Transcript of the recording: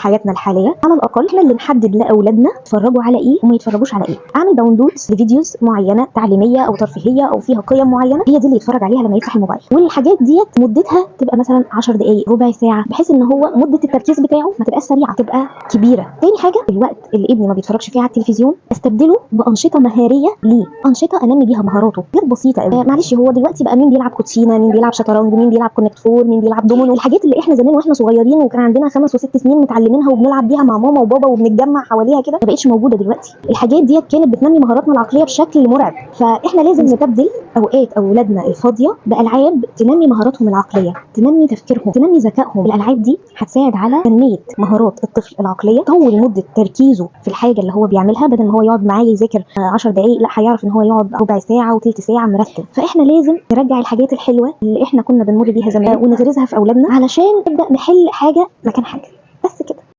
حياتنا الحاليه. على الاقل احنا اللي نحدد لاولادنا يتفرجوا على ايه وما يتفرجوش على ايه. اعمل داونلود لفيديوز معينه تعليميه او ترفيهيه او فيها قيم معينه، هي دي اللي يتفرج عليها لما يفتح الموبايل. والحاجات ديت مدتها تبقى مثلا 10 دقائق، ربع ساعه، بحيث ان هو مده التركيز بتاعه ما تبقاش سريعه، تبقى كبيره. تاني حاجه، الوقت اللي ابني ما بيتفرجش فيه على التلفزيون استبدله بانشطه مهاريه ليه، انشطه انمي بيها مهاراته، حاجات بسيطه قوي. معلش، هو دلوقتي بقى مين بيلعب كوتشينه، مين بيلعب شطرنج، مين بيلعب كونكت فور، مين بيلعب دومينو، الحاجات اللي احنا زمان واحنا صغيرين وكان عندنا 5 و6 سنين متعلمينها وبنلعب بيها مع ماما وبابا وبنتجمع حواليها كده، ما بقتش موجوده دلوقتي. الحاجات ديت كانت بتنمي مهاراتنا العقليه بشكل مرعب. فاحنا لازم نستبدل اوقات اولادنا الفاضيه بالعاب تنمي مهاراتهم العقليه، تنمي تفكيرهم، تنمي ذكائهم. الالعاب دي هتساعد على تنميه مهارات الطفل العقليه، طول مده تركيزه في الحاجه اللي هو بيعملها، بدل ما هو يقعد معايا يذاكر 10 دقائق، لا هيعرف ان هو يقعد ربع ساعه وثلث ساعه مرتب. فاحنا لازم نرجع الحاجات الحلوه اللي احنا كنا بنمر بيها زمان ونغرزها في اولادنا علشان نبدا نحل حاجه مكان حاجه. بس كده.